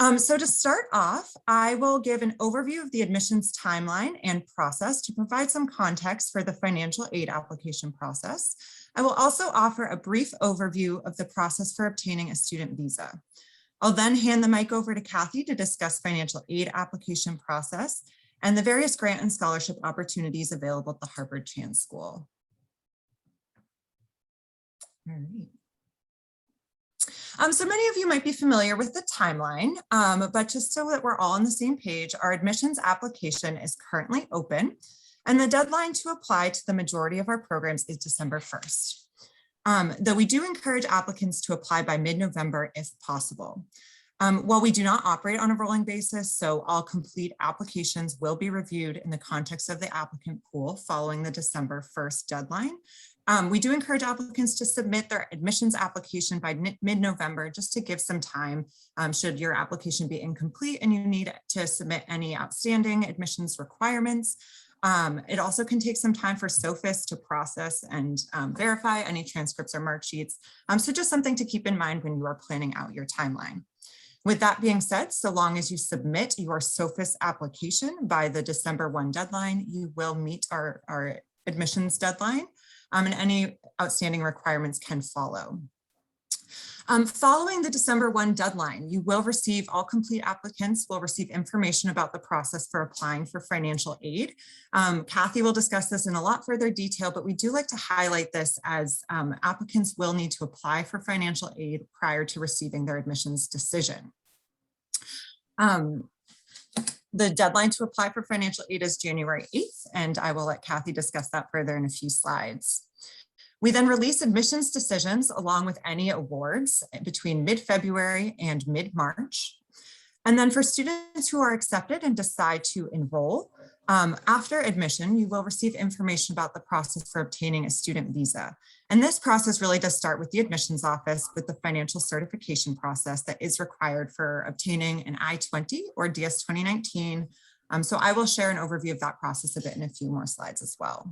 So to start off, I will give an overview of the admissions timeline and process to provide some context for the financial aid application process. I will also offer a brief overview of the process for obtaining a student visa. I'll then hand the mic over to Kathy to discuss financial aid application process and the various grant and scholarship opportunities available at the Harvard Chan School. All right. So many of you might be familiar with the timeline, but just so that we're all on the same page, our admissions application is currently open, and the deadline to apply to the majority of our programs is December 1st. Though we do encourage applicants to apply by mid-November if possible. While we do not operate on a rolling basis, so all complete applications will be reviewed in the context of the applicant pool following the December 1st deadline. We do encourage applicants to submit their admissions application by mid-November just to give some time should your application be incomplete and you need to submit any outstanding admissions requirements. It also can take some time for SOFIS to process and verify any transcripts or mark sheets. So just something to keep in mind when you are planning out your timeline. With that being said, so long as you submit your SOFIS application by the December 1 deadline, you will meet our admissions deadline. And any outstanding requirements can follow. Following the December 1 deadline, you will receive, all complete applicants will receive information about the process for applying for financial aid. Kathy will discuss this in a lot further detail, but we do like to highlight this as applicants will need to apply for financial aid prior to receiving their admissions decision. The deadline to apply for financial aid is January 8th, and I will let Kathy discuss that further in a few slides. We then release admissions decisions along with any awards between mid-February and mid-March. And then for students who are accepted and decide to enroll, after admission, you will receive information about the process for obtaining a student visa. And this process really does start with the admissions office with the financial certification process that is required for obtaining an I-20 or DS 2019. So I will share an overview of that process a bit in a few more slides as well.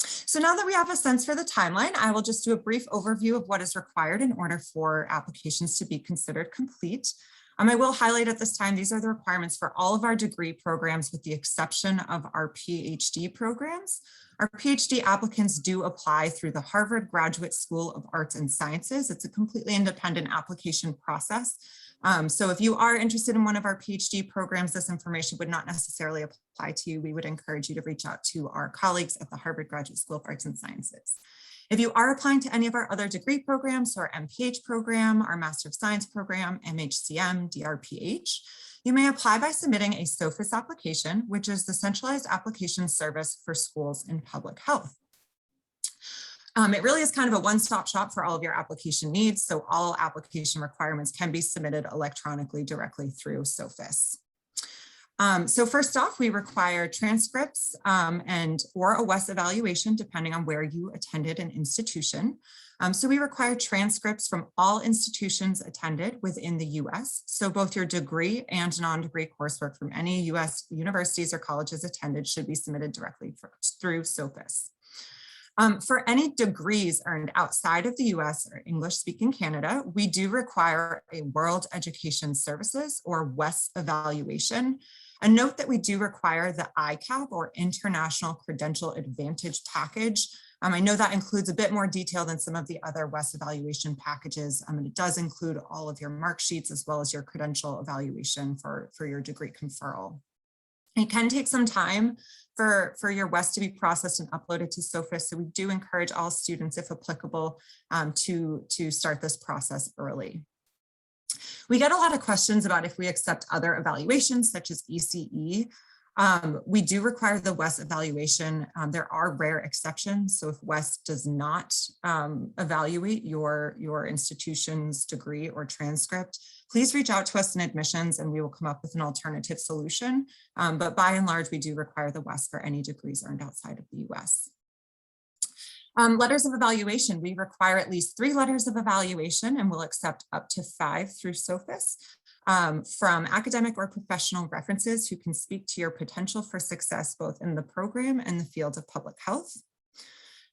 So now that we have a sense for the timeline, I will just do a brief overview of what is required in order for applications to be considered complete. I will highlight at this time, these are the requirements for all of our degree programs with the exception of our PhD programs. Our PhD applicants do apply through the Harvard Graduate School of Arts and Sciences. It's a completely independent application process. So if you are interested in one of our PhD programs, this information would not necessarily apply to you. We would encourage you to reach out to our colleagues at the Harvard Graduate School of Arts and Sciences. If you are applying to any of our other degree programs, so our MPH program, our Master of Science program, MHCM, DRPH, you may apply by submitting a SOFIS application, which is the centralized application service for schools in public health. It really is kind of a one-stop shop for all of your application needs, so all application requirements can be submitted electronically directly through SOFIS. So first off, we require transcripts or a WES evaluation, depending on where you attended an institution. So we require transcripts from all institutions attended within the US. So both your degree and non-degree coursework from any US universities or colleges attended should be submitted directly through SOFIS. For any degrees earned outside of the US or English-speaking Canada, we do require a World Education Services or WES evaluation. And note that we do require the ICAP or International Credential Advantage package. I know that includes a bit more detail than some of the other WES evaluation packages. And it does include all of your mark sheets as well as your credential evaluation for your degree conferral. It can take some time for your WES to be processed and uploaded to SOFIS. So we do encourage all students, if applicable, to start this process early. We get a lot of questions about if we accept other evaluations such as ECE. We do require the WES evaluation. There are rare exceptions. So if WES does not evaluate your institution's degree or transcript, please reach out to us in admissions and we will come up with an alternative solution. But by and large, we do require the WES for any degrees earned outside of the US. Letters of evaluation, we require at least 3 letters of evaluation and we'll accept up to 5 through SOFIS from academic or professional references who can speak to your potential for success both in the program and the field of public health.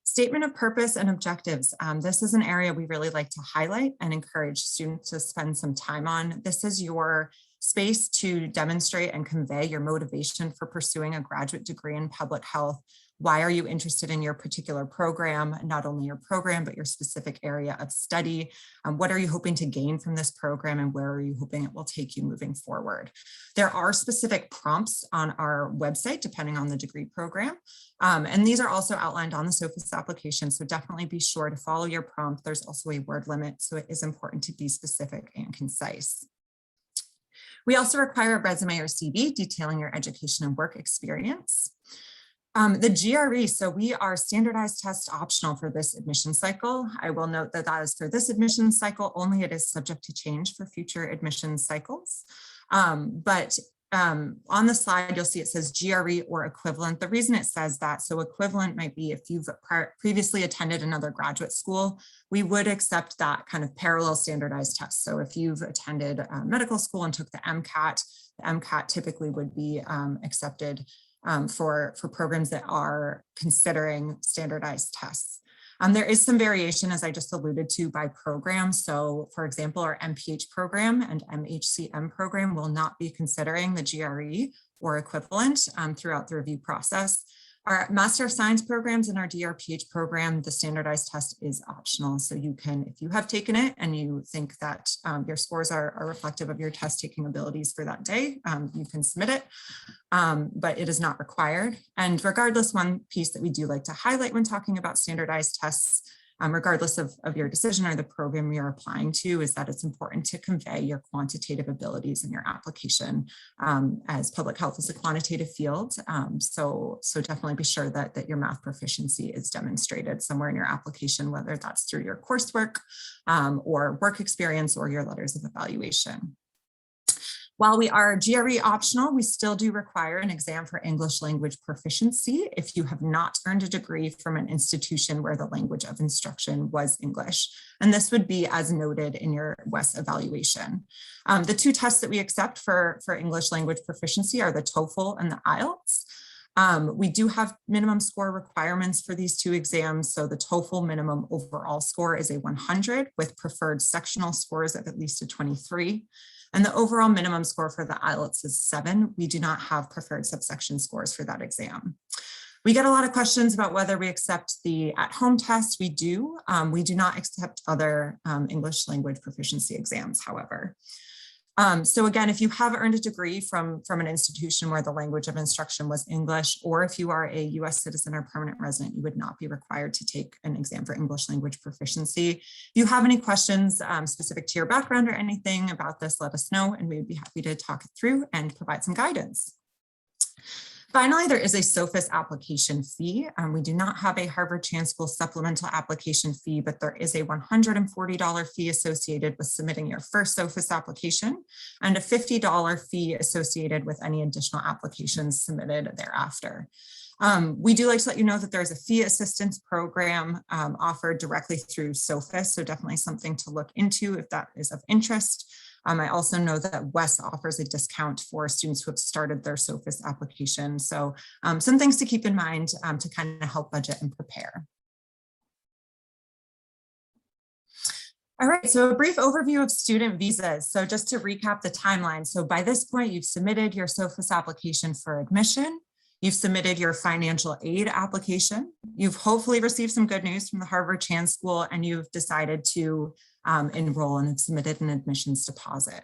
Statement of purpose and objectives. This is an area we really like to highlight and encourage students to spend some time on. This is your space to demonstrate and convey your motivation for pursuing a graduate degree in public health. Why are you interested in your particular program, not only your program, but your specific area of study? What are you hoping to gain from this program, and where are you hoping it will take you moving forward? There are specific prompts on our website, depending on the degree program. And these are also outlined on the SOFIS application, so definitely be sure to follow your prompt. There's also a word limit, so it is important to be specific and concise. We also require a resume or CV detailing your education and work experience. The GRE, so we are standardized test optional for this admission cycle. I will note that that is for this admission cycle only. It is subject to change for future admission cycles. On the slide, you'll see it says GRE or equivalent. The reason it says that, so equivalent might be if you've previously attended another graduate school, we would accept that kind of parallel standardized test. So if you've attended medical school and took the MCAT typically would be accepted for programs that are considering standardized tests. There is some variation, as I just alluded to, by program. So for example, our MPH program and MHCM program will not be considering the GRE or equivalent throughout the review process. Our Master of Science programs and our DRPH program, the standardized test is optional. So you can, if you have taken it and you think that your scores are reflective of your test taking abilities for that day, you can submit it, but it is not required. And regardless, one piece that we do like to highlight when talking about standardized tests, regardless of your decision or the program you're applying to, is that it's important to convey your quantitative abilities in your application, as public health is a quantitative field. So definitely be sure that your math proficiency is demonstrated somewhere in your application, whether that's through your coursework or work experience or your letters of evaluation. While we are GRE optional, we still do require an exam for English language proficiency if you have not earned a degree from an institution where the language of instruction was English. And this would be as noted in your WES evaluation. The two tests that we accept for English language proficiency are the TOEFL and the IELTS. We do have minimum score requirements for these two exams. So the TOEFL minimum overall score is a 100 with preferred sectional scores of at least a 23. And the overall minimum score for the IELTS is 7. We do not have preferred subsection scores for that exam. We get a lot of questions about whether we accept the at-home test. We do. We do not accept other English language proficiency exams, however. So again, if you have earned a degree from an institution where the language of instruction was English, or if you are a US citizen or permanent resident, you would not be required to take an exam for English language proficiency. If you have any questions specific to your background or anything about this, let us know, and we would be happy to talk it through and provide some guidance. Finally, there is a SOFIS application fee. We do not have a Harvard Chan School supplemental application fee, but there is a $140 fee associated with submitting your first SOFIS application and a $50 fee associated with any additional applications submitted thereafter. We do like to let you know that there is a fee assistance program offered directly through SOFIS, so definitely something to look into if that is of interest. I also know that WES offers a discount for students who have started their SOFIS application. So some things to keep in mind to kind of help budget and prepare. All right, so a brief overview of student visas. So just to recap the timeline. So by this point, you've submitted your SOFIS application for admission. You've submitted your financial aid application. You've hopefully received some good news from the Harvard Chan School, and you've decided to enroll and have submitted an admissions deposit.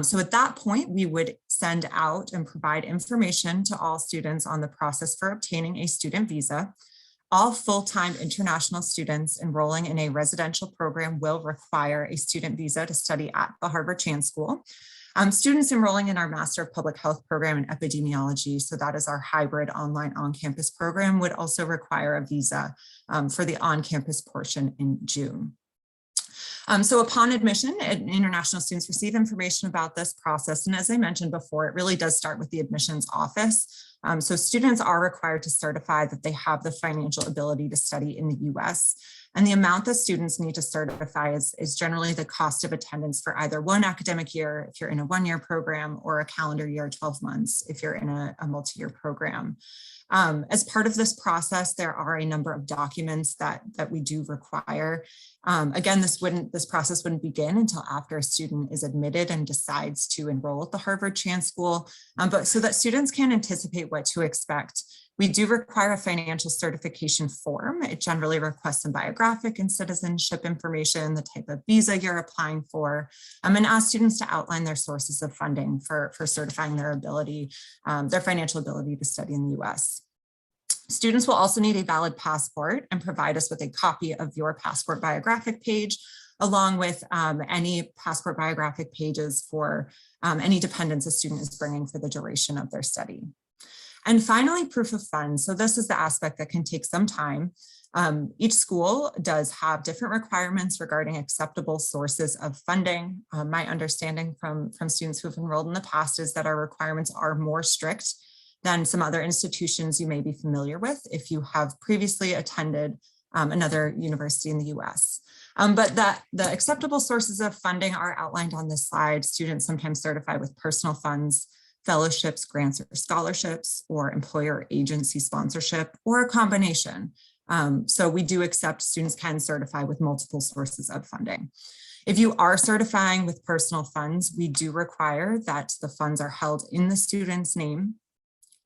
So at that point, we would send out and provide information to all students on the process for obtaining a student visa. All full-time international students enrolling in a residential program will require a student visa to study at the Harvard Chan School. Students enrolling in our Master of Public Health program in epidemiology, so that is our hybrid online on-campus program, would also require a visa for the on-campus portion in June. So upon admission, international students receive information about this process. And as I mentioned before, it really does start with the admissions office. So students are required to certify that they have the financial ability to study in the US. And the amount that students need to certify is generally the cost of attendance for either one academic year, if you're in a one-year program, or a calendar year, 12 months, if you're in a multi-year program. As part of this process, there are a number of documents that we do require. Again, this process wouldn't begin until after a student is admitted and decides to enroll at the Harvard Chan School, but so that students can anticipate what to expect. We do require a financial certification form. It generally requests some biographic and citizenship information, the type of visa you're applying for, and asks students to outline their sources of funding for certifying their ability, their financial ability to study in the US. Students will also need a valid passport and provide us with a copy of your passport biographic page, along with any passport biographic pages for any dependents a student is bringing for the duration of their study. And finally, proof of funds. So this is the aspect that can take some time. Each school does have different requirements regarding acceptable sources of funding. My understanding from students who have enrolled in the past is that our requirements are more strict than some other institutions you may be familiar with if you have previously attended another university in the US. But the acceptable sources of funding are outlined on this slide. Students sometimes certify with personal funds, fellowships, grants, or scholarships, or employer agency sponsorship, or a combination. So we do accept students can certify with multiple sources of funding. If you are certifying with personal funds, we do require that the funds are held in the student's name,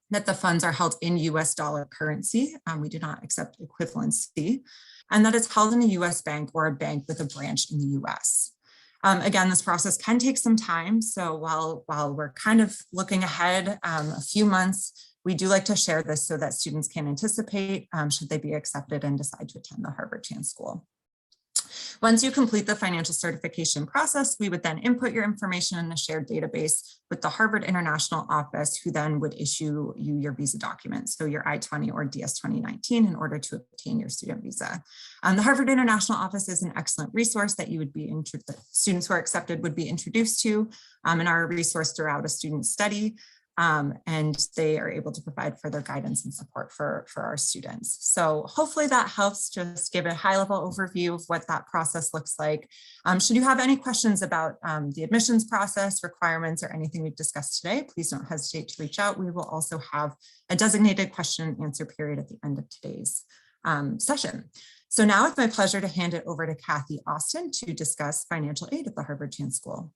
that the funds are held in US dollar currency. We do not accept equivalency, and that it's held in a US bank or a bank with a branch in the US. Again, this process can take some time. So while we're kind of looking ahead a few months, we do like to share this so that students can anticipate should they be accepted and decide to attend the Harvard Chan School. Once you complete the financial certification process, we would then input your information in a shared database with the Harvard International Office, who then would issue you your visa documents, so your I-20 or DS-2019, in order to obtain your student visa. The Harvard International Office is an excellent resource that you would be students who are accepted would be introduced to, and are a resource throughout a student's study. And they are able to provide further guidance and support for our students. So hopefully that helps just give a high-level overview of what that process looks like. Should you have any questions about the admissions process, requirements, or anything we've discussed today, please don't hesitate to reach out. We will also have a designated question and answer period at the end of today's session. So now it's my pleasure to hand it over to Kathy Austin to discuss financial aid at the Harvard Chan School.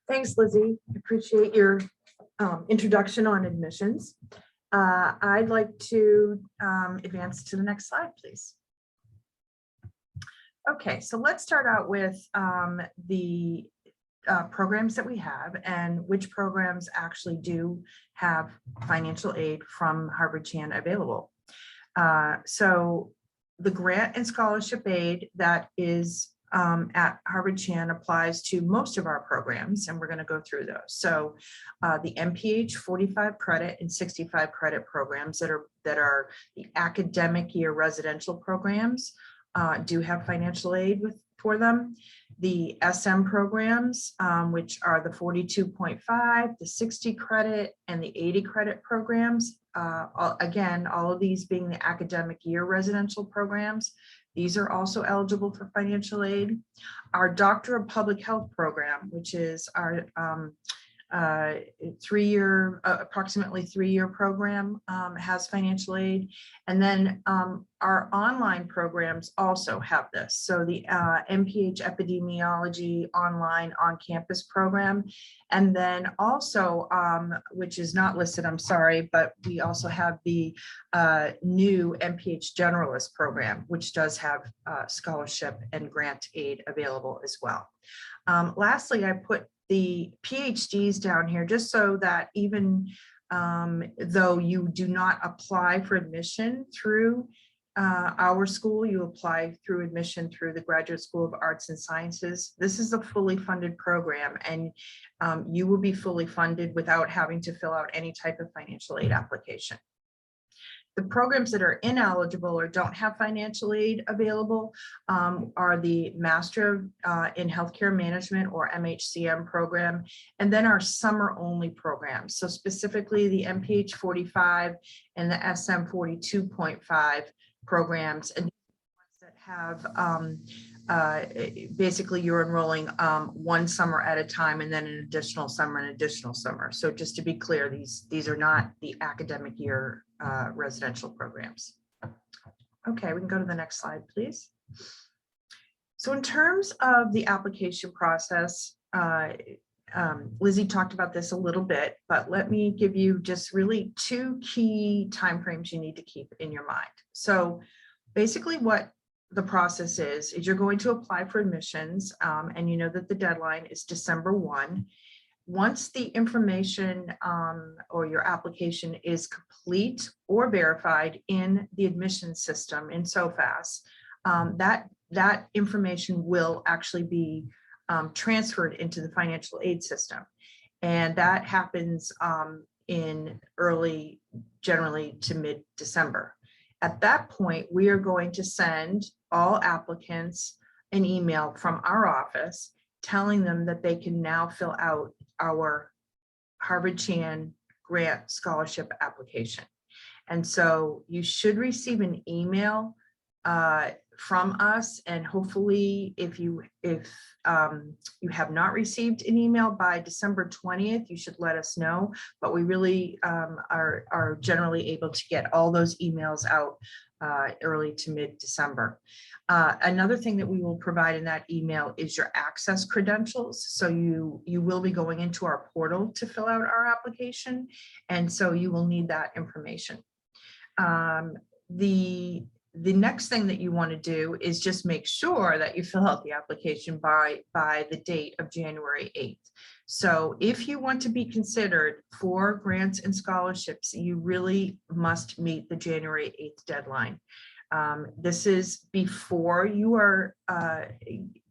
Thanks, Lizzie. Appreciate your introduction on admissions. I'd like to advance to the next slide, please. Okay, so let's start out with the programs that we have and which programs actually do have financial aid from Harvard Chan available. So the grant and scholarship aid that is at Harvard Chan applies to most of our programs, and we're going to go through those. So the MPH 45 credit and 65 credit programs that are the academic year residential programs do have financial aid for them. The SM programs, which are the 42.5, the 60 credit, and the 80 credit programs, again, all of these being the academic year residential programs, these are also eligible for financial aid. Our Doctor of Public Health program, which is our approximately three-year program, has financial aid. And then our online programs also have this. So the MPH Epidemiology online on-campus program. And then also, which is not listed, I'm sorry, but we also have the new MPH Generalist program, which does have scholarship and grant aid available as well. Lastly, I put the PhDs down here just so that even though you do not apply for admission through our school, you apply through admission through the Graduate School of Arts and Sciences. This is a fully funded program, and you will be fully funded without having to fill out any type of financial aid application. The programs that are ineligible or don't have financial aid available are the Master in Healthcare Management or MHCM program, and then our summer only programs. So specifically the MPH 45 and the SM 42.5 programs, and that have basically you're enrolling one summer at a time and then an additional summer and additional summer. So just to be clear, these are not the academic year residential programs. Okay, we can go to the next slide, please. So in terms of the application process, Lizzie talked about this a little bit, but let me give you just really two key timeframes you need to keep in your mind. So basically what the process is you're going to apply for admissions, and you know that the deadline is December 1. Once the information or your application is complete or verified in the admission system in SOFAS, that information will actually be transferred into the financial aid system. And that happens in early, generally to mid-December. At that point, we are going to send all applicants an email from our office telling them that they can now fill out our Harvard Chan grant scholarship application. And so you should receive an email from us, and hopefully if you have not received an email by December 20th, you should let us know, but we really are generally able to get all those emails out early to mid-December. Another thing that we will provide in that email is your access credentials. So you will be going into our portal to fill out our application, and so you will need that information. The next thing that you want to do is just make sure that you fill out the application by the date of January 8th. So if you want to be considered for grants and scholarships, you really must meet the January 8th deadline. This is before you are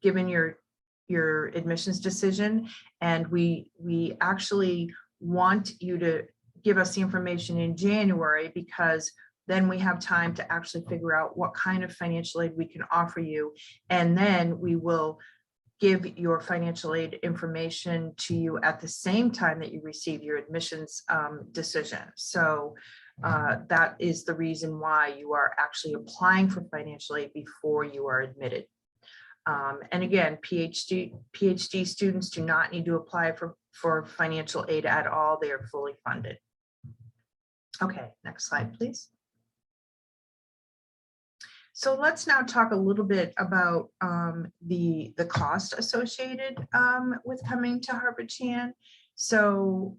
given your admissions decision, and we actually want you to give us the information in January, because then we have time to actually figure out what kind of financial aid we can offer you. And then we will give your financial aid information to you at the same time that you receive your admissions decision. So that is the reason why you are actually applying for financial aid before you are admitted. And again, PhD students do not need to apply for financial aid at all. They are fully funded. Okay, next slide, please. So let's now talk a little bit about the cost associated with coming to Harvard Chan. So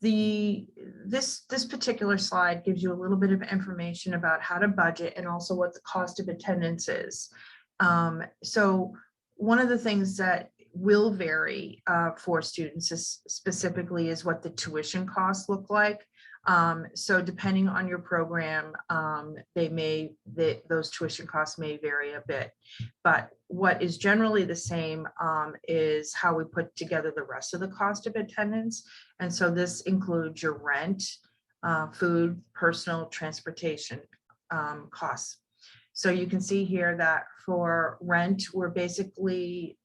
this particular slide gives you a little bit of information about how to budget and also what the cost of attendance is. So one of the things that will vary for students specifically is what the tuition costs look like. So depending on your program, those tuition costs may vary a bit, but what is generally the same is how we put together the rest of the cost of attendance. And so this includes your rent, food, personal transportation costs. So you can see here that for rent, we're basically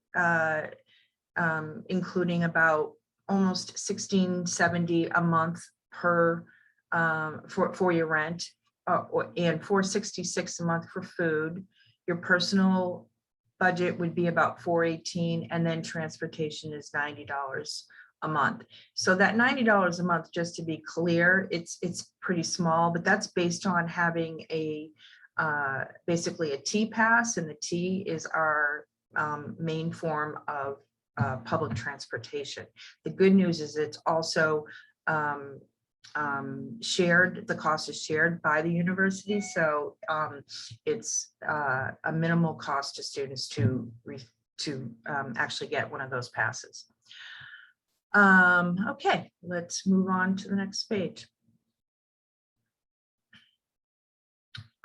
including about almost $16.70 a month per for your rent, and $466 a month for food. Your personal budget would be about $418, and then transportation is $90 a month. So that $90 a month, just to be clear, it's pretty small, but that's based on having a basically a T pass, and the T is our main form of public transportation. The good news is it's also shared, the cost is shared by the university, so it's a minimal cost to students to actually get one of those passes. Okay, let's move on to the next page.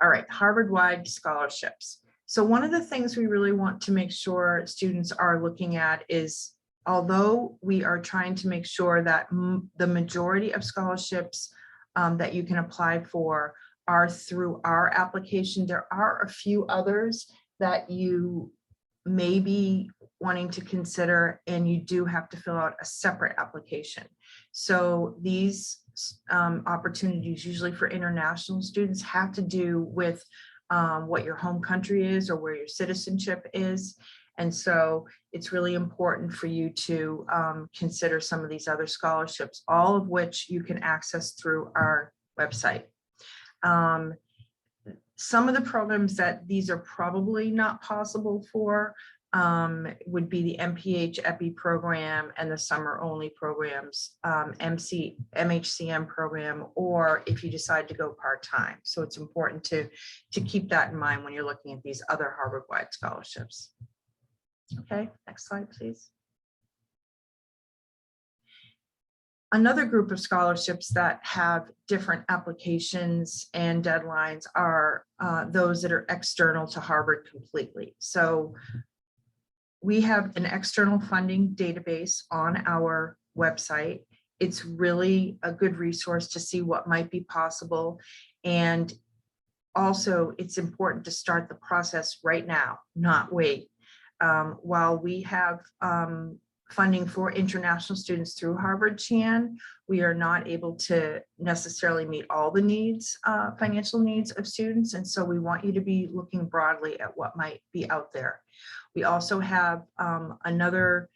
All right, Harvard-wide scholarships. So one of the things we really want to make sure students are looking at is, although we are trying to make sure that the majority of scholarships that you can apply for are through our application. There are a few others that you may be wanting to consider, and you do have to fill out a separate application. So these opportunities, usually for international students, have to do with what your home country is or where your citizenship is. And so it's really important for you to consider some of these other scholarships, all of which you can access through our website. Some of the programs that these are probably not possible for would be the MPH EPI program and the summer only programs, MHCM program, or if you decide to go part-time. So it's important to keep that in mind when you're looking at these other Harvard-wide scholarships. Okay, next slide, please. Another group of scholarships that have different applications and deadlines are those that are external to Harvard completely. So we have an external funding database on our website. It's really a good resource to see what might be possible. And also, it's important to start the process right now, not wait. While we have funding for international students through Harvard Chan, we are not able to necessarily meet all the needs, financial needs of students. And so we want you to be looking broadly at what might be out there. We also have another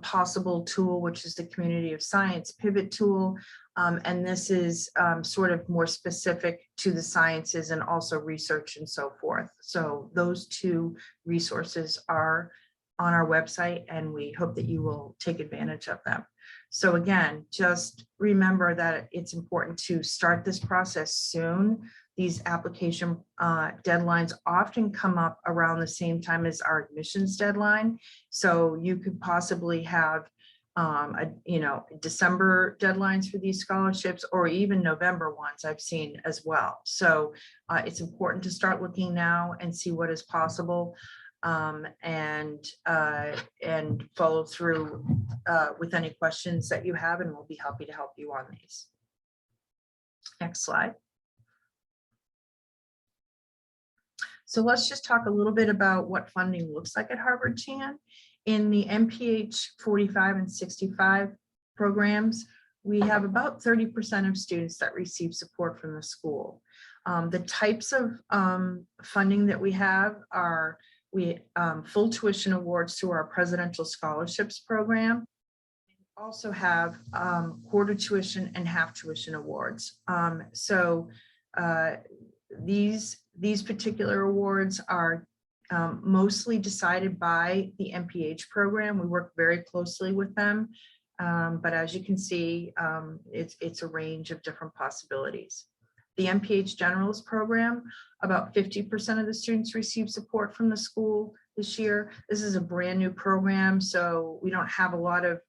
possible tool, which is the Community of Science Pivot tool. And this is sort of more specific to the sciences and also research and so forth. So those two resources are on our website, and we hope that you will take advantage of them. So again, just remember that it's important to start this process soon. These application deadlines often come up around the same time as our admissions deadline. So you could possibly have December deadlines for these scholarships, or even November ones I've seen as well. So it's important to start looking now and see what is possible, and follow through with any questions that you have, and we'll be happy to help you on these. Next slide. So let's just talk a little bit about what funding looks like at Harvard Chan. In the MPH 45 and 65 programs, we have about 30% of students that receive support from the school. The types of funding that we have are full tuition awards through our presidential scholarships program. We also have quarter tuition and half tuition awards. These particular awards are mostly decided by the MPH program. We work very closely with them, but as you can see, it's a range of different possibilities. The MPH Generalist program, about 50% of the students receive support from the school this year. This is a brand new program, so we don't have a lot of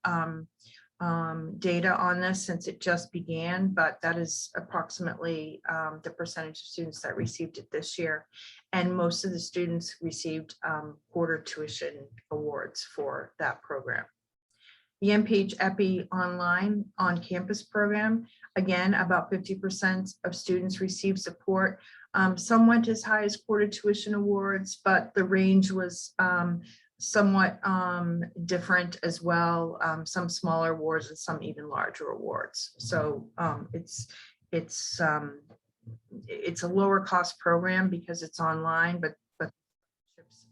data on this since it just began, but that is approximately the percentage of students that received it this year. And most of the students received quarter tuition awards for that program. The MPH EPI online on-campus program, again, about 50% of students receive support. Some went as high as quarter tuition awards, but the range was somewhat different as well. Some smaller awards and some even larger awards. So it's a lower cost program because it's online, but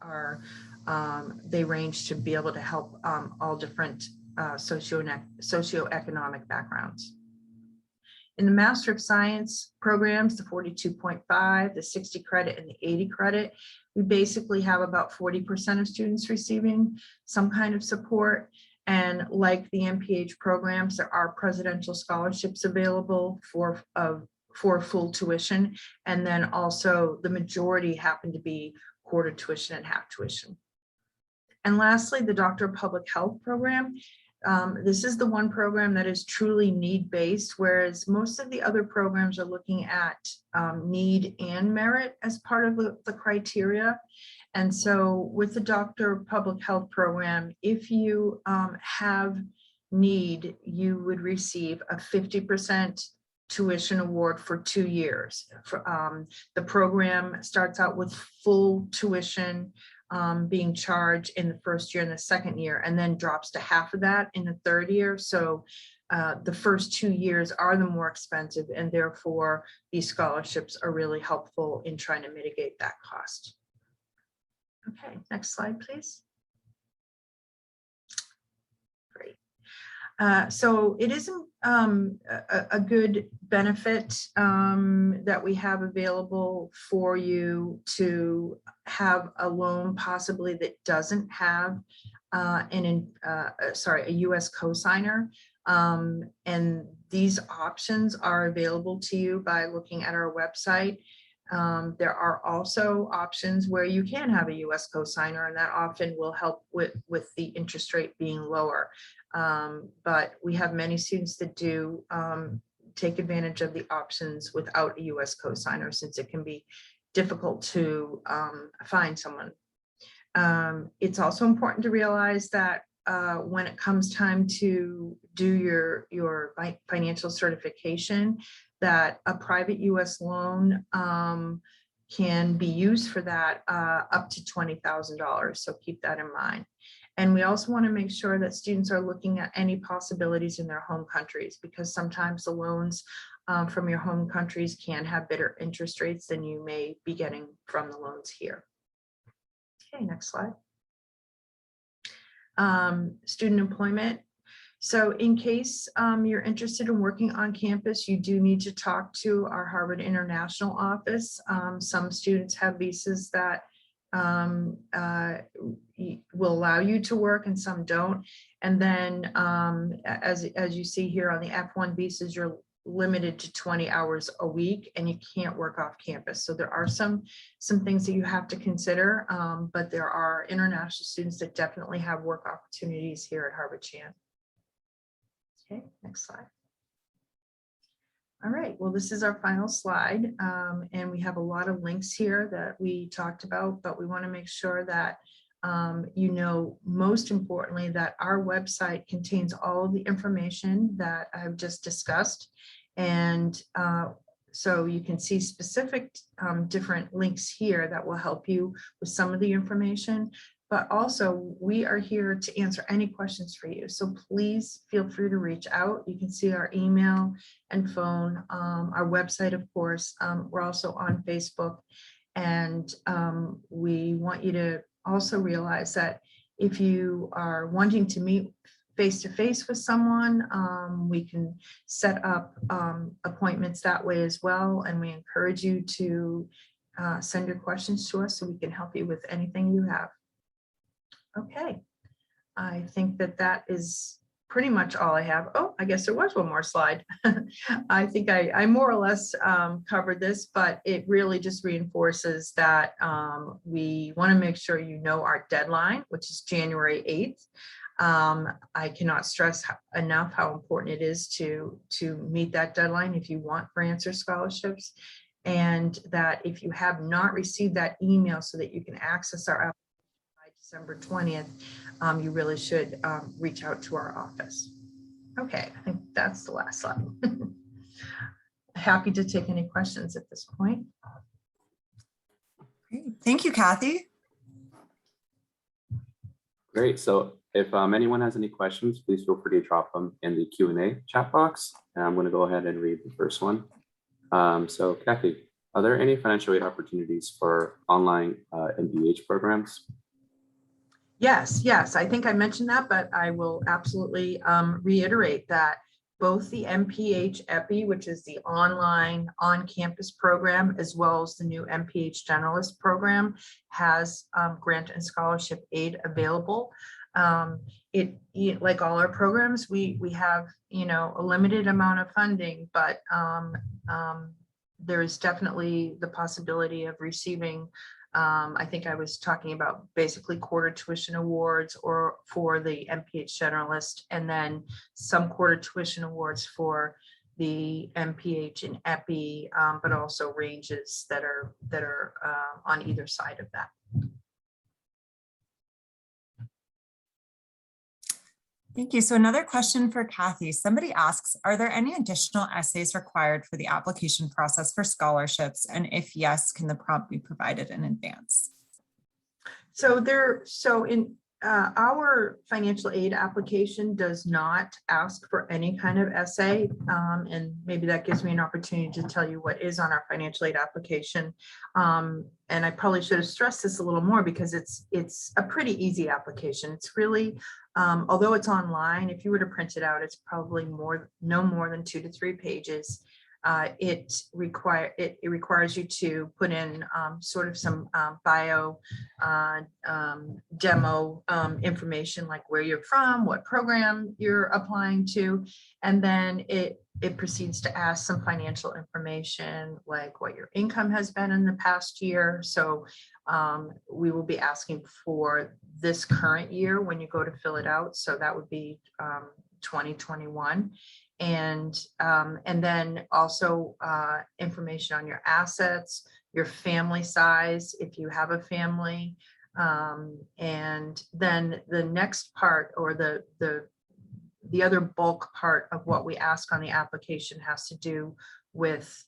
are they range to be able to help all different socioeconomic backgrounds. In the Master of Science programs, the 42.5, the 60 credit, and the 80 credit, we basically have about 40% of students receiving some kind of support. And like the MPH programs, there are presidential scholarships available for full tuition. And then also the majority happen to be quarter tuition and half tuition. And lastly, the Doctor of Public Health program. This is the one program that is truly need-based, whereas most of the other programs are looking at need and merit as part of the criteria. And so with the Doctor of Public Health program, if you have need, you would receive a 50% tuition award for 2 years. The program starts out with full tuition being charged in the first year and the second year, and then drops to half of that in the third year. So the first 2 years are the more expensive, and therefore these scholarships are really helpful in trying to mitigate that cost. Okay, next slide, please. Great. So it isn't a good benefit that we have available for you to have a loan possibly that doesn't have a U.S. cosigner. And these options are available to you by looking at our website. There are also options where you can have a U.S. cosigner, and that often will help with the interest rate being lower. But we have many students that do take advantage of the options without a U.S. cosigner, since it can be difficult to find someone. It's also important to realize that when it comes time to do your financial certification, that a private U.S. loan can be used for that up to $20,000. So keep that in mind. And we also want to make sure that students are looking at any possibilities in their home countries, because sometimes the loans from your home countries can have better interest rates than you may be getting from the loans here. Okay, next slide. Student employment. So in case you're interested in working on campus, you do need to talk to our Harvard International office. Some students have visas that will allow you to work and some don't. And then as you see here on the F1 visas, you're limited to 20 hours a week and you can't work off campus. So there are some things that you have to consider, but there are international students that definitely have work opportunities here at Harvard Chan. Okay, next slide. All right, well, this is our final slide, and we have a lot of links here that we talked about, but we want to make sure that you know, most importantly, that our website contains all of the information that I've just discussed. And so you can see specific different links here that will help you with some of the information. But also, we are here to answer any questions for you. So please feel free to reach out. You can see our email and phone, our website, of course. We're also on Facebook. And we want you to also realize that if you are wanting to meet face-to-face with someone, we can set up appointments that way as well. And we encourage you to send your questions to us so we can help you with anything you have. Okay, I think that is pretty much all I have. Oh, I guess there was one more slide. I think I more or less covered this, but it really just reinforces that we want to make sure you know our deadline, which is January 8th. I cannot stress enough how important it is to meet that deadline if you want grants or scholarships, and that if you have not received that email so that you can access our application by December 20th, you really should reach out to our office. Okay, I think that's the last slide. Happy to take any questions at this point. Great. Thank you, Kathy. Great. So if anyone has any questions, please feel free to drop them in the Q&A chat box. And I'm going to go ahead and read the first one. So Kathy, are there any financial aid opportunities for online MPH programs? Yes, I think I mentioned that, but I will absolutely reiterate that both the MPH EPI, which is the online on-campus program, as well as the new MPH Generalist program, has grant and scholarship aid available. Like all our programs, we have, a limited amount of funding, but there is definitely the possibility of receiving, I think I was talking about basically quarter tuition awards or for the MPH Generalist, and then some quarter tuition awards for the MPH and EPI, but also ranges that are on either side of that. Thank you. So another question for Kathy. Somebody asks, are there any additional essays required for the application process for scholarships? And if yes, can the prompt be provided in advance? So in our financial aid application does not ask for any kind of essay. And maybe that gives me an opportunity to tell you what is on our financial aid application. And I probably should have stressed this a little more because it's a pretty easy application. It's really, although it's online, if you were to print it out, it's probably no more than 2 to 3 pages. It requires you to put in sort of some bio demo information, like where you're from, what program you're applying to, and then it proceeds to ask some financial information, like what your income has been in the past year. So we will be asking for this current year when you go to fill it out. So that would be 2021. And then also information on your assets, your family size, if you have a family. And then the next part, or the other bulk part of what we ask on the application, has to do with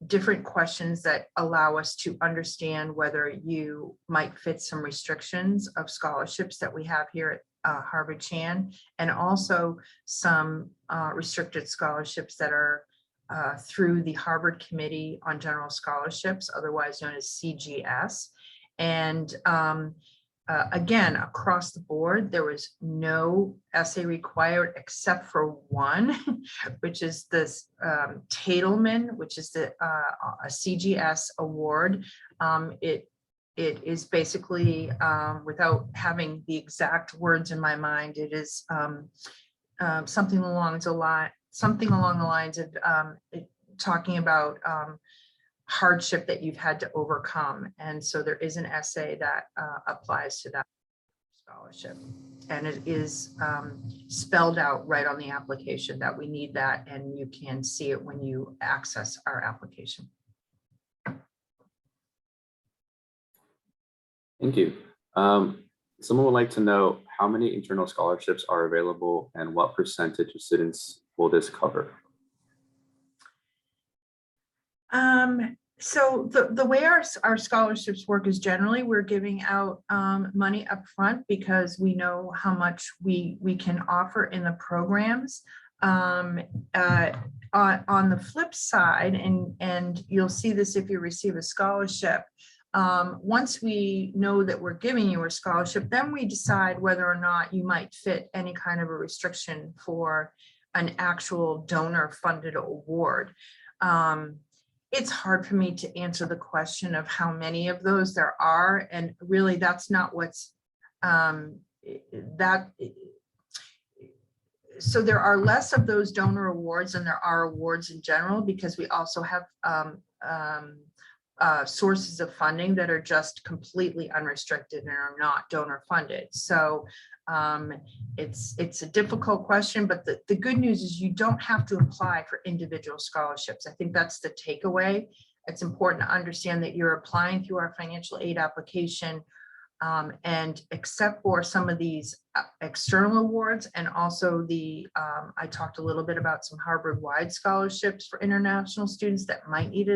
different questions that allow us to understand whether you might fit some restrictions of scholarships that we have here at Harvard Chan, and also some restricted scholarships that are through the Harvard Committee on General Scholarships, otherwise known as CGS. And again, across the board, there was no essay required except for one, which is this Tatelman, which is a CGS award. It is basically, without having the exact words in my mind, it is something along the lines of talking about hardship that you've had to overcome. And so there is an essay that applies to that scholarship. And it is spelled out right on the application that we need that, and you can see it when you access our application. Thank you. Someone would like to know how many internal scholarships are available and what percentage of students will this cover? So the way our scholarships work is generally we're giving out money up front because we know how much we can offer in the programs. On the flip side, and you'll see this if you receive a scholarship, once we know that we're giving you a scholarship, then we decide whether or not you might fit any kind of a restriction for an actual donor funded award. It's hard for me to answer the question of how many of those there are. And really that's not what's so there are less of those donor awards than there are awards in general, because we also have sources of funding that are just completely unrestricted and are not donor funded. So it's a difficult question, but the good news is you don't have to apply for individual scholarships. I think that's the takeaway. It's important to understand that you're applying through our financial aid application, and except for some of these external awards, and also I talked a little bit about some Harvard-wide scholarships for international students that might need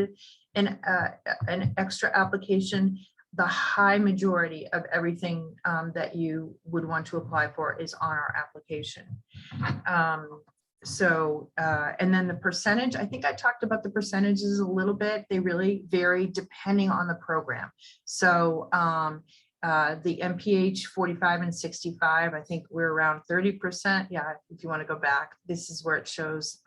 an extra application. The high majority of everything that you would want to apply for is on our application. And then the percentage, I think I talked about the percentages a little bit. They really vary depending on the program. So the MPH 45 and 65, I think we're around 30%. Yeah, if you want to go back, this is where it shows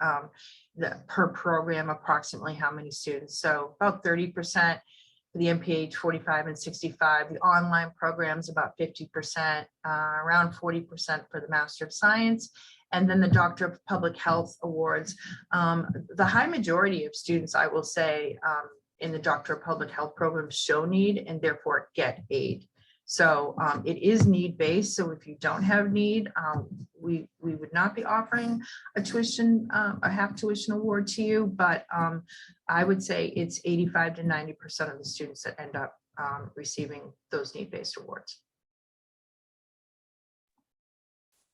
per program approximately how many students. So about 30% for the MPH 45 and 65. The online programs about 50%, around 40% for the Master of Science. And then the Doctor of Public Health Awards. The high majority of students, I will say, in the Doctor of Public Health program show need and therefore get aid. So it is need-based. So if you don't have need, we would not be offering a tuition, a half tuition award to you. But I would say it's 85 to 90% of the students that end up receiving those need-based awards.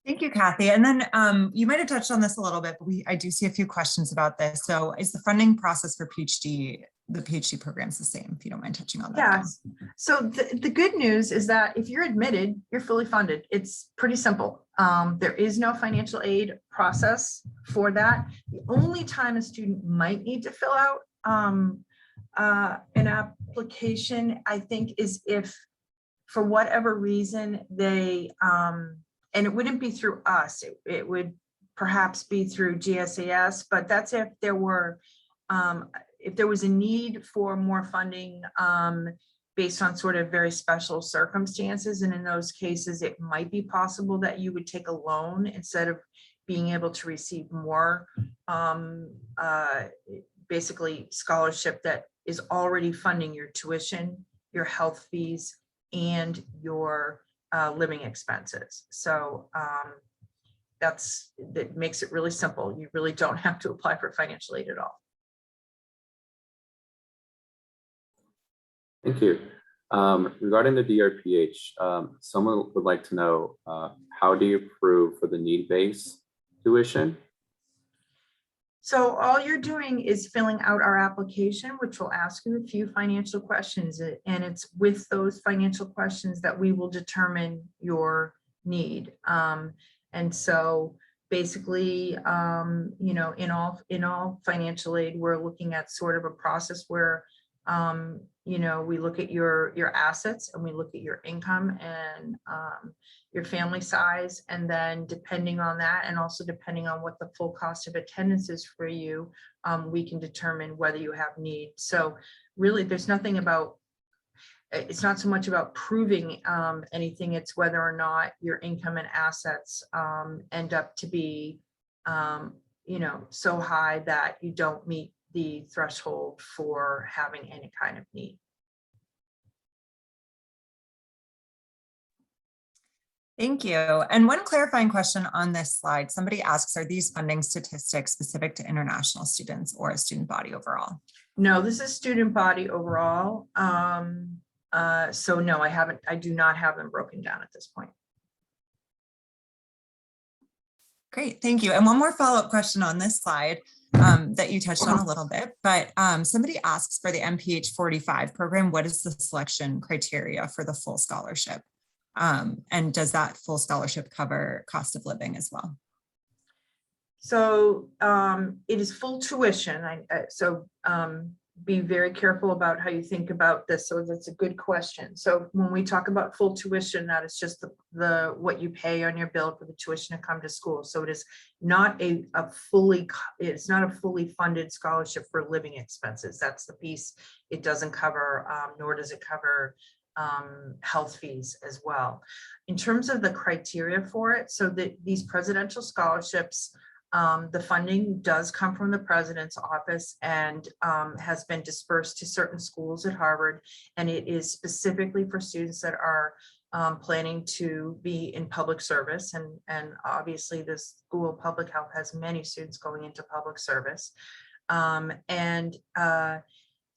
Thank you, Kathy. And then you might have touched on this a little bit, but I do see a few questions about this. So is the funding process for the PhD programs the same, if you don't mind touching on that? Yes. So the good news is that if you're admitted, you're fully funded. It's pretty simple. There is no financial aid process for that. The only time a student might need to fill out an application, I think, is if for whatever reason they, and it wouldn't be through us, it would perhaps be through GSAS, but that's if there was a need for more funding based on sort of very special circumstances. And in those cases, it might be possible that you would take a loan instead of being able to receive more basically scholarship that is already funding your tuition, your health fees, and your living expenses. So that makes it really simple. You really don't have to apply for financial aid at all. Thank you. Regarding the DRPH, someone would like to know, how do you prove for the need-based tuition? So all you're doing is filling out our application, which will ask you a few financial questions, and it's with those financial questions that we will determine your need. And so basically, you know, in all financial aid, we're looking at sort of a process where you know, we look at your assets and we look at your income and your family size, and then depending on that, and also depending on what the full cost of attendance is for you, we can determine whether you have need. So really, there's nothing about, it's not so much about proving anything, it's whether or not your income and assets end up to be, you know, so high that you don't meet the threshold for having any kind of need. Thank you. And one clarifying question on this slide, somebody asks, are these funding statistics specific to international students or a student body overall? No, this is student body overall. So no, I do not have them broken down at this point. Great, thank you. And one more follow-up question on this slide that you touched on a little bit, but somebody asks for the MPH 45 program, what is the selection criteria for the full scholarship? And does that full scholarship cover cost of living as well? So it is full tuition. Be very careful about how you think about this. So that's a good question. So when we talk about full tuition, that is just the what you pay on your bill for the tuition to come to school. So it is not it's not a fully funded scholarship for living expenses. That's the piece it doesn't cover, nor does it cover health fees as well. In terms of the criteria for it, so that these presidential scholarships, the funding does come from the president's office and has been dispersed to certain schools at Harvard, and it is specifically for students that are planning to be in public service, and obviously the School of Public Health has many students going into public service,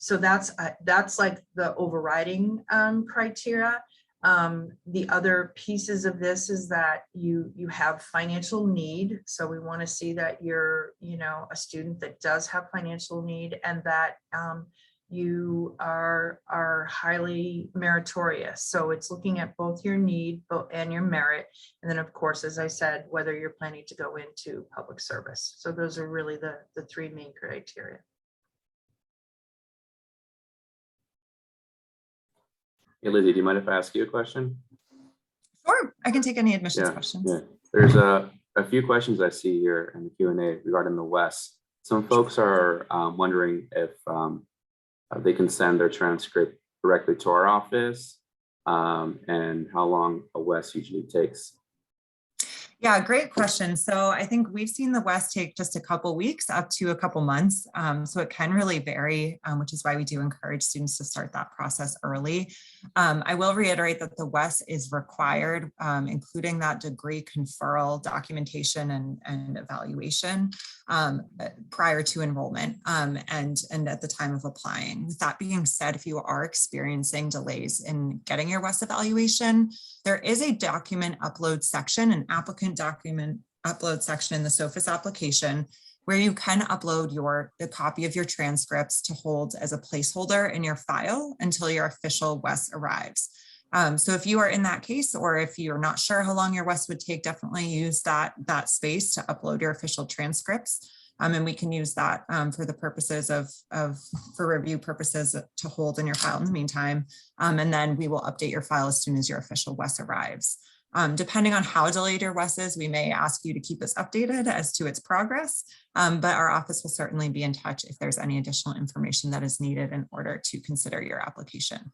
so that's like the overriding criteria. The other pieces of this is that you have financial need. So we want to see that you're, you know, a student that does have financial need, and that you are highly meritorious. So it's looking at both your need and your merit. And then of course, as I said, whether you're planning to go into public service. So those are really the three main criteria. Hey, Lizzie, do you mind if I ask you a question? Sure, I can take any admissions questions. Yeah. There's a few questions I see here in the Q&A regarding the West. Some folks are wondering if they can send their transcript directly to our office, and how long a West usually takes. Yeah, great question. So I think we've seen the West take just a couple weeks up to a couple months. So it can really vary, which is why we do encourage students to start that process early. I will reiterate that the West is required, including that degree conferral documentation and evaluation prior to enrollment and at the time of applying. With that being said, if you are experiencing delays in getting your West evaluation, there is a document upload section, and applicants applicant document upload section in the SOFIS application, where you can upload the copy of your transcripts to hold as a placeholder in your file until your official WES arrives. So if you are in that case, or if you're not sure how long your WES would take, definitely use that space to upload your official transcripts. And we can use that for the purposes for review purposes to hold in your file in the meantime. And then we will update your file as soon as your official WES arrives. Depending on how delayed your WES is, we may ask you to keep us updated as to its progress, but our office will certainly be in touch if there's any additional information that is needed in order to consider your application.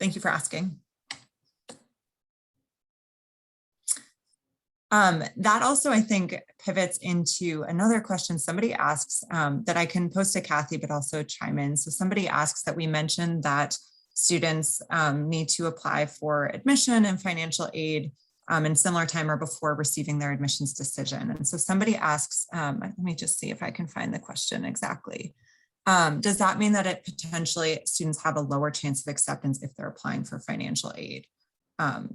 Thank you for asking. That also, I think, pivots into another question somebody asks that I can post to Kathy, but also chime in. So somebody asks that we mentioned that students need to apply for admission and financial aid in similar time or before receiving their admissions decision. And so somebody asks, let me just see if I can find the question exactly. Does that mean that it potentially students have a lower chance of acceptance if they're applying for financial aid?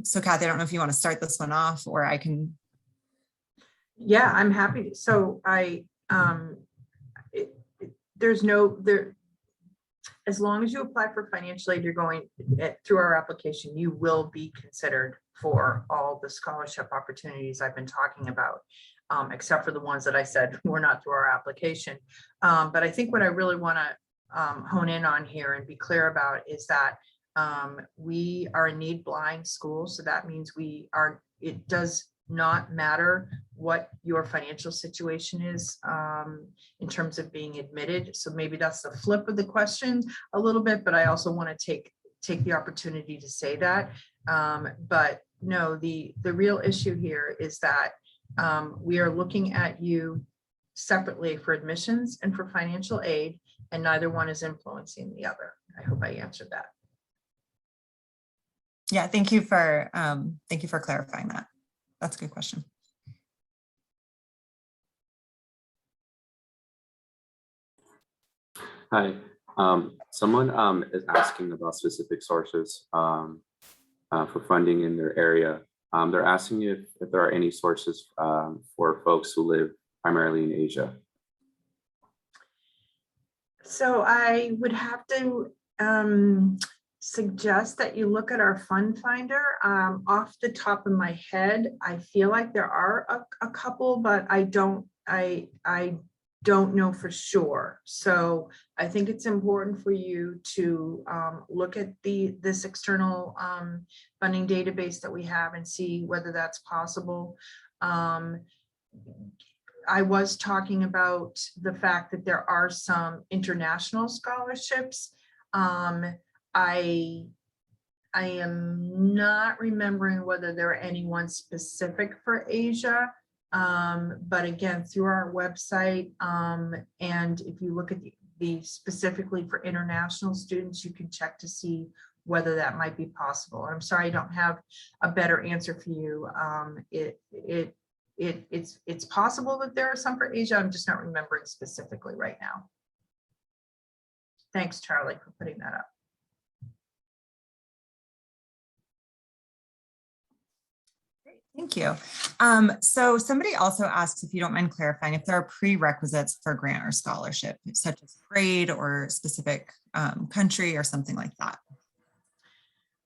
So Kathy, I don't know if you want to start this one off, or I can. Yeah, I'm happy. So as long as you apply for financial aid, you're going through our application, you will be considered for all the scholarship opportunities I've been talking about, except for the ones that I said were not through our application. But I think what I really want to hone in on here and be clear about is that we are a need blind school. So that means it does not matter what your financial situation is in terms of being admitted. So maybe that's the flip of the question a little bit, but I also want to take the opportunity to say that. But no, the real issue here is that we are looking at you separately for admissions and for financial aid, and neither one is influencing the other. I hope I answered that. Yeah, thank you for clarifying that. That's a good question. Hi, someone is asking about specific sources for funding in their area. They're asking if there are any sources for folks who live primarily in Asia. So I would have to suggest that you look at our fund finder. Off the top of my head, I feel like there are a couple, but I don't know for sure. So I think it's important for you to look at this external funding database that we have and see whether that's possible. I was talking about the fact that there are some international scholarships. I am not remembering whether there are any ones specific for Asia, but again, through our website, and if you look at the specifically for international students, you can check to see whether that might be possible. I'm sorry, I don't have a better answer for you. It's possible that there are some for Asia. I'm just not remembering specifically right now. Thanks, Charlie, for putting that up. Thank you. So somebody also asks if you don't mind clarifying if there are prerequisites for grant or scholarship, such as grade or specific country or something like that.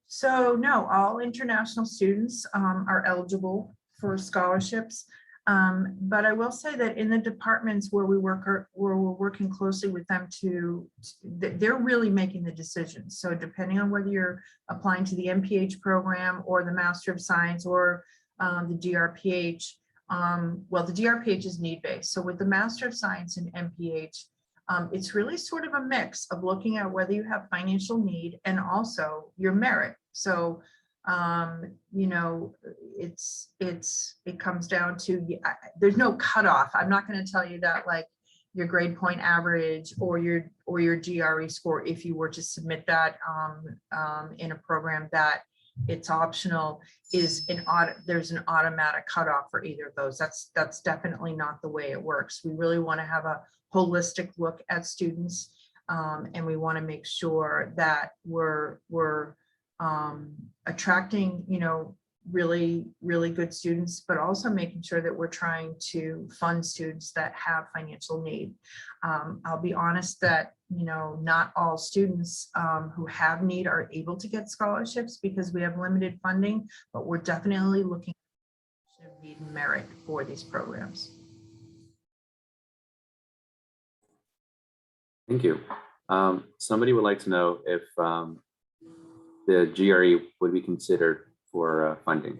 So no, all international students are eligible for scholarships. But I will say that in the departments where where we're working closely with them they're really making the decisions. So depending on whether you're applying to the MPH program or the Master of Science or the DRPH, well, the DRPH is need-based. So with the Master of Science and MPH, it's really sort of a mix of looking at whether you have financial need and also your merit. So you know, it comes down to, there's no cutoff. I'm not going to tell you that like your grade point average or your GRE score, if you were to submit that in a program that it's optional, there's an automatic cutoff for either of those. That's definitely not the way it works. We really want to have a holistic look at students, and we want to make sure that we're attracting, you know, really, really good students, but also making sure that we're trying to fund students that have financial need. I'll be honest that, you know, not all students who have need are able to get scholarships because we have limited funding, but we're definitely looking at need and merit for these programs. Thank you. Somebody would like to know if the GRE would be considered for funding.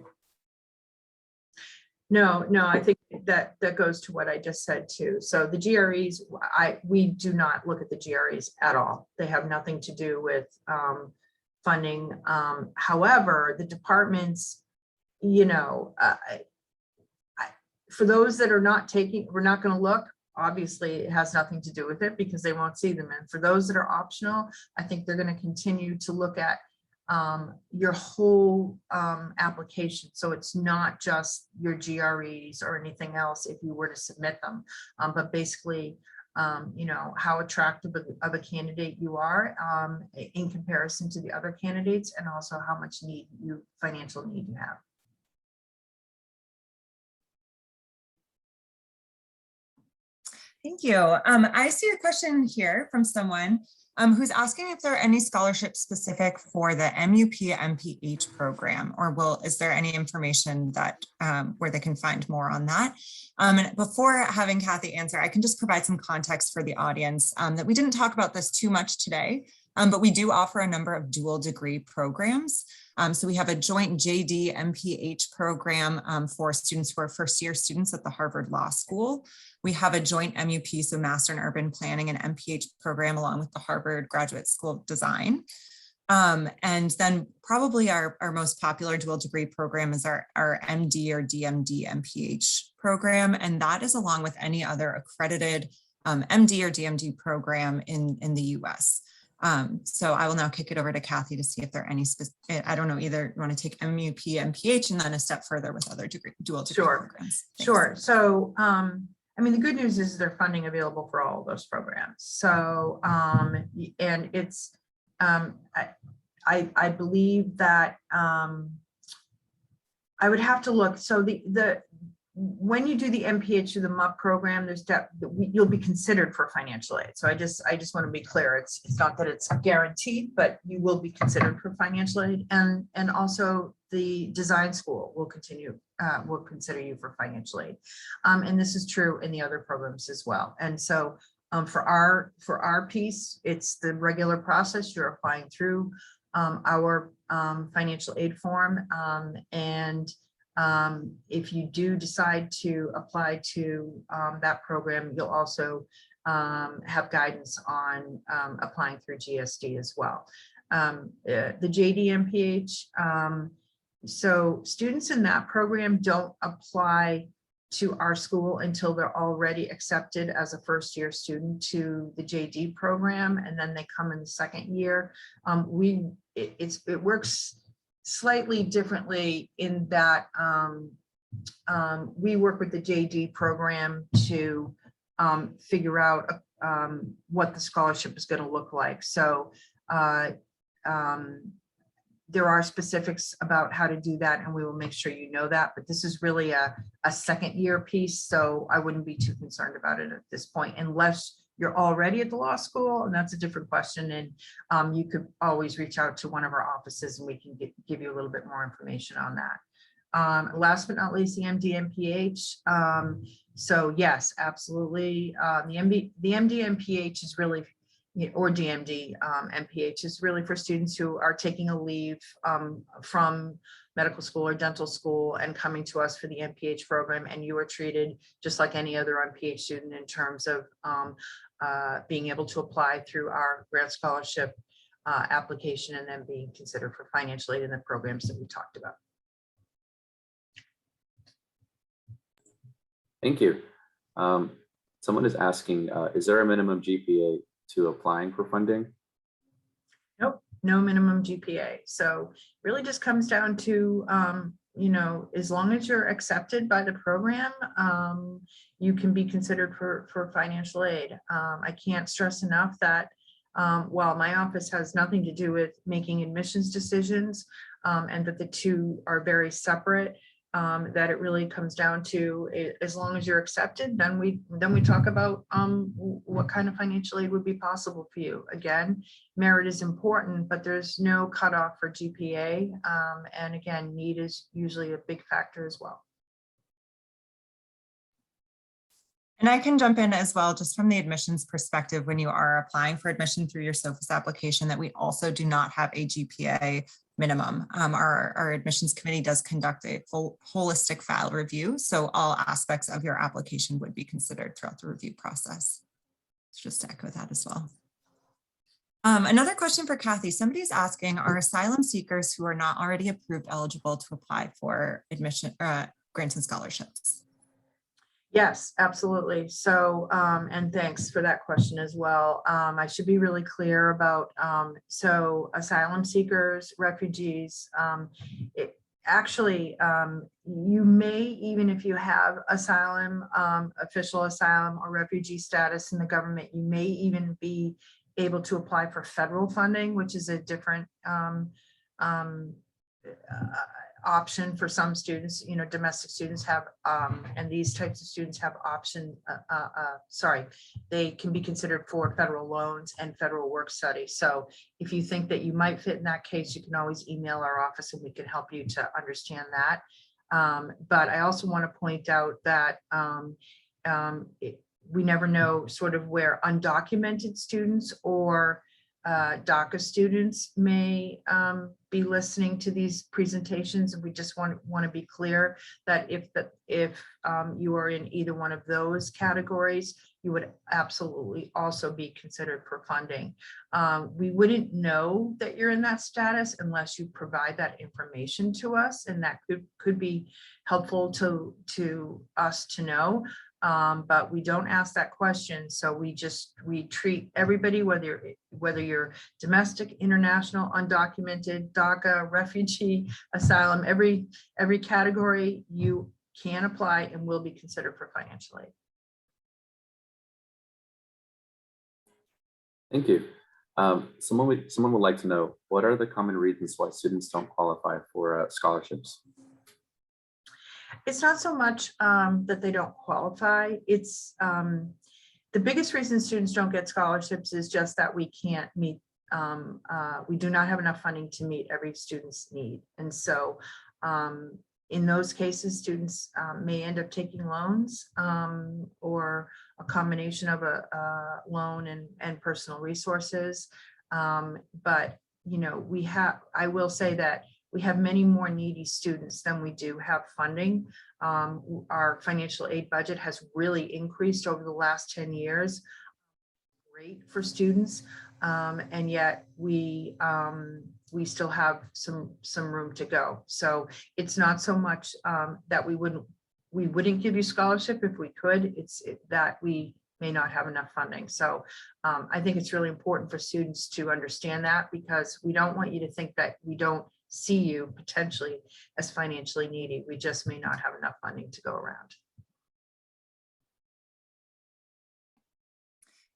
No, I think that goes to what I just said too. So the GREs, we do not look at the GREs at all. They have nothing to do with funding. However, the departments, you know, for those that are not taking, we're not going to look. Obviously, it has nothing to do with it because they won't see them. And for those that are optional, I think they're going to continue to look at your whole application. So it's not just your GREs or anything else if you were to submit them, but basically, you know, how attractive of a candidate you are in comparison to the other candidates, and also how much financial need you have. Thank you. I see a question here from someone who's asking if there are any scholarships specific for the MUP MPH program, or is there any information that where they can find more on that? And before having Kathy answer, I can just provide some context for the audience that we didn't talk about this too much today, but we do offer a number of dual degree programs. So we have a joint JD MPH program for students who are first-year students at the Harvard Law School. We have a joint MUP, so Master in Urban Planning and MPH program along with the Harvard Graduate School of Design. And then probably our most popular dual degree program is our MD or DMD MPH program. And that is along with any other accredited MD or DMD program in the US. So I will now kick it over to Kathy to see if there are any specific, I don't know, either you want to take MUP, MPH, and then a step further with other dual degree programs. Thanks. Sure. So, I mean, the good news is there's funding available for all of those programs. So, and it's, I believe that I would have to look. So when you do the MPH or the MUP program, you'll be considered for financial aid. So I just want to be clear. It's not that it's guaranteed, but you will be considered for financial aid, and also the design school will consider you for financial aid. And this is true in the other programs as well. And so for our piece, it's the regular process. You're applying through our financial aid form, and if you do decide to apply to that program, you'll also have guidance on applying through GSD as well. The JD-MPH, so students in that program don't apply to our school until they're already accepted as a first-year student to the JD program, and then they come in the second year. It works slightly differently in that we work with the JD program to figure out what the scholarship is going to look like. So there are specifics about how to do that, and we will make sure you know that, but this is really a second year piece, so I wouldn't be too concerned about it at this point, unless you're already at the law school, and that's a different question. And you could always reach out to one of our offices and we can give you a little bit more information on that. Last but not least, the MD-MPH. So yes, absolutely. The MD-MPH is really, or DMD MPH is really for students who are taking a leave from medical school or dental school and coming to us for the MPH program, and you are treated just like any other MPH student in terms of being able to apply through our grant scholarship application and then being considered for financial aid in the programs that we talked about. Thank you. Someone is asking, is there a minimum GPA to applying for funding? Nope, no minimum GPA. So really just comes down to, you know, as long as you're accepted by the program, you can be considered for financial aid. I can't stress enough that while my office has nothing to do with making admissions decisions, and that the two are very separate, that it really comes down to as long as you're accepted, then we talk about what kind of financial aid would be possible for you. Again, merit is important, but there's no cutoff for GPA. And again, need is usually a big factor as well. And I can jump in as well, just from the admissions perspective, when you are applying for admission through your SOFIS application, that we also do not have a GPA minimum. Our admissions committee does conduct a full holistic file review. So all aspects of your application would be considered throughout the review process. Just to echo that as well. Another question for Kathy. Somebody's asking, are asylum seekers who are not already approved eligible to apply for admission grants and scholarships? Yes, absolutely. So, and thanks for that question as well. I should be really clear about, so asylum seekers, refugees, you may, even if you have asylum, official asylum or refugee status in the government, you may even be able to apply for federal funding, which is a different option for some students. You know, domestic students have, and these types of students have option, they can be considered for federal loans and federal work study. So if you think that you might fit in that case, you can always email our office and we can help you to understand that. But I also want to point out that we never know sort of where undocumented students or DACA students may be listening to these presentations. And we just want to be clear that if you are in either one of those categories, you would absolutely also be considered for funding. We wouldn't know that you're in that status unless you provide that information to us, and that could be helpful to us to know. But we don't ask that question. So we treat everybody, whether you're domestic, international, undocumented, DACA, refugee, asylum, every category you can apply and will be considered for financial aid. Thank you. Someone would like to know, what are the common reasons why students don't qualify for scholarships? It's not so much that they don't qualify. It's the biggest reason students don't get scholarships is just that we can't meet, we do not have enough funding to meet every student's need. And so in those cases, students may end up taking loans or a combination of a loan and personal resources. But, you know, I will say that we have many more needy students than we do have funding. Our financial aid budget has really increased over the last 10 years. Great for students, and yet we still have some room to go. So it's not so much that we wouldn't give you scholarship if we could. It's that we may not have enough funding. So I think it's really important for students to understand that, because we don't want you to think that we don't see you potentially as financially needy. We just may not have enough funding to go around.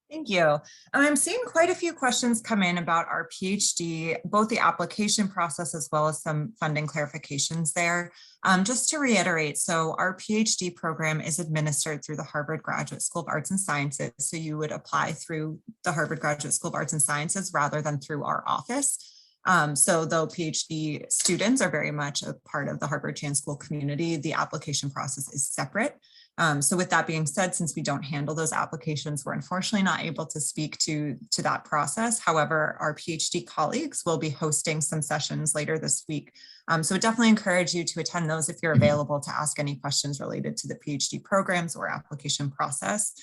Thank you. I'm seeing quite a few questions come in about our PhD, both the application process as well as some funding clarifications there. Just to reiterate, so our PhD program is administered through the Harvard Graduate School of Arts and Sciences. So you would apply through the Harvard Graduate School of Arts and Sciences rather than through our office. So though PhD students are very much a part of the Harvard Chan School community, the application process is separate. So with that being said, since we don't handle those applications, we're unfortunately not able to speak to that process. However, our PhD colleagues will be hosting some sessions later this week. So I definitely encourage you to attend those if you're available to ask any questions related to the PhD programs or application process.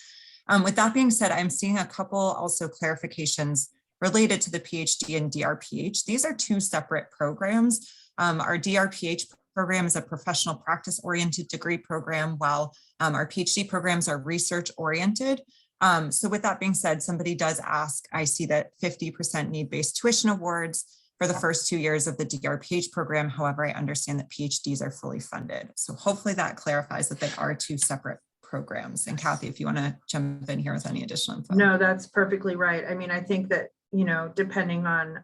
With that being said, I'm seeing a couple also clarifications related to the PhD and DRPH. These are two separate programs. Our DRPH program is a professional practice oriented degree program, while our PhD programs are research oriented. So with that being said, somebody does ask, I see that 50% need-based tuition awards for the first 2 years of the DRPH program. However, I understand that PhDs are fully funded. So hopefully that clarifies that they are two separate programs. And Kathy, if you want to jump in here with any additional info. No, that's perfectly right. I mean, I think that, you know, depending on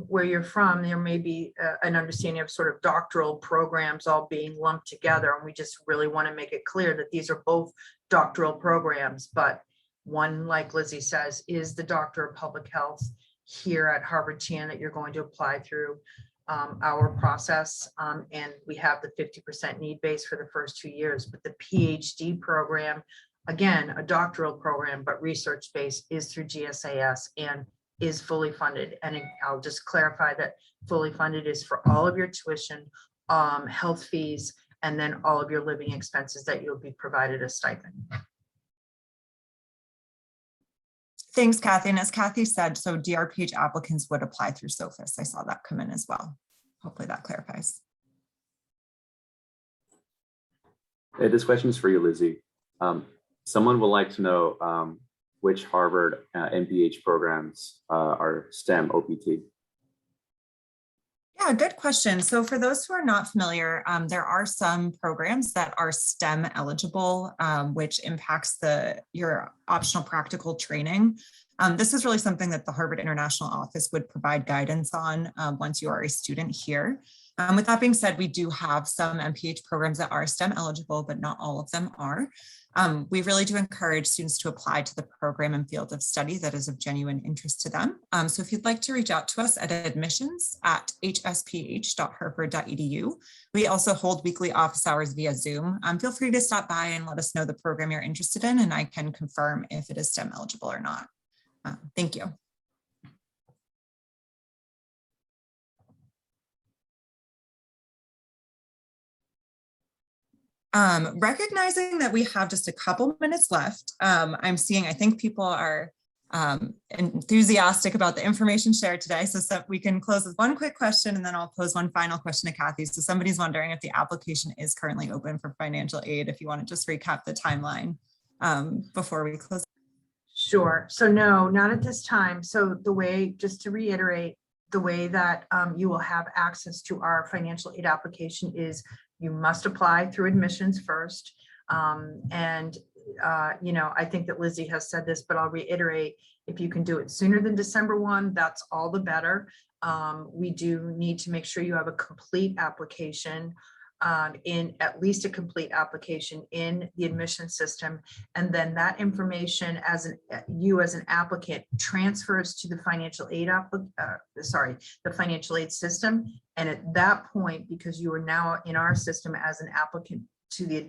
where you're from, there may be an understanding of sort of doctoral programs all being lumped together. And we just really want to make it clear that these are both doctoral programs, but one, like Lizzie says, is the Doctor of Public Health here at Harvard Chan that you're going to apply through our process. And we have the 50% need base for the first 2 years, but the PhD program, again, a doctoral program, but research based, is through GSAS and is fully funded. And I'll just clarify that fully funded is for all of your tuition, health fees, and then all of your living expenses that you'll be provided a stipend. Thanks, Kathy. And as Kathy said, so DRPH applicants would apply through SOFIS. I saw that come in as well. Hopefully that clarifies. Hey, this question is for you, Lizzie. Someone would like to know which Harvard MPH programs are STEM OPT. Yeah, good question. So for those who are not familiar, there are some programs that are STEM eligible, which impacts your optional practical training. This is really something that the Harvard International Office would provide guidance on once you are a student here. With that being said, we do have some MPH programs that are STEM eligible, but not all of them are. We really do encourage students to apply to the program and field of study that is of genuine interest to them. So if you'd like to reach out to us at admissions@hsph.harvard.edu. We also hold weekly office hours via Zoom. Feel free to stop by and let us know the program you're interested in, and I can confirm if it is STEM eligible or not. Thank you. Recognizing that we have just a couple minutes left, I'm seeing, I think people are enthusiastic about the information shared today. So we can close with one quick question and then I'll pose one final question to Kathy. So somebody's wondering if the application is currently open for financial aid, if you want to just recap the timeline before we close. Sure. So no, not at this time. So the way, just to reiterate, the way that you will have access to our financial aid application is you must apply through admissions first. You know, I think that Lizzie has said this, but I'll reiterate, if you can do it sooner than December 1, that's all the better. We do need to make sure you have a complete application, in at least a complete application in the admission system. And then that information as you as an applicant transfers to the financial aid the financial aid system. And at that point, because you are now in our system as an applicant to the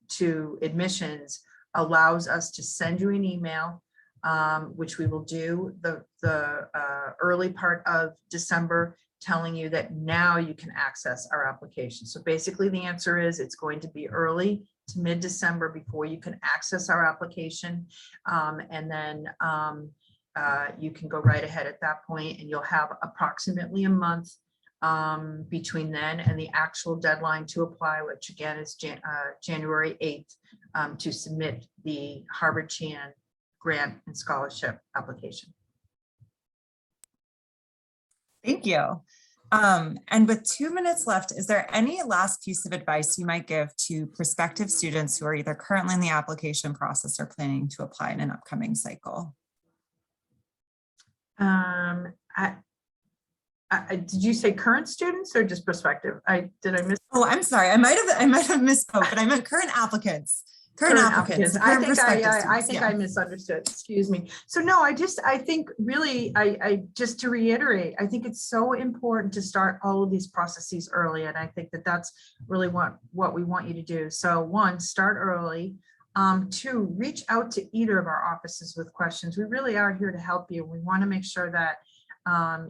to admissions, allows us to send you an email, which we will do the early part of December, telling you that now you can access our application. So basically the answer is it's going to be early to mid-December before you can access our application. And then you can go right ahead at that point, and you'll have approximately a month between then and the actual deadline to apply, which again is January 8th, to submit the Harvard Chan grant and scholarship application. Thank you. And with 2 minutes left, is there any last piece of advice you might give to prospective students who are either currently in the application process or planning to apply in an upcoming cycle? Did you say current students or just prospective? Did I miss? Oh, I'm sorry. I might have misspoke, but I meant current applicants. Current applicants. I think I misunderstood. Excuse me. So no, I think really, I just to reiterate, I think it's so important to start all of these processes early, and I think that that's really what we want you to do. So one, start early. Two, reach out to either of our offices with questions. We really are here to help you. We want to make sure that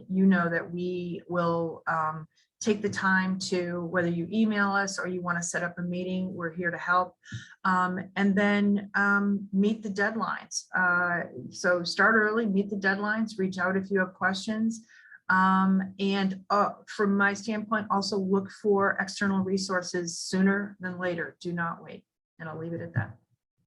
you know that we will take the time to, whether you email us or you want to set up a meeting, we're here to help. And then meet the deadlines. So start early, meet the deadlines, reach out if you have questions. And from my standpoint, also look for external resources sooner than later. Do not wait. And I'll leave it at that.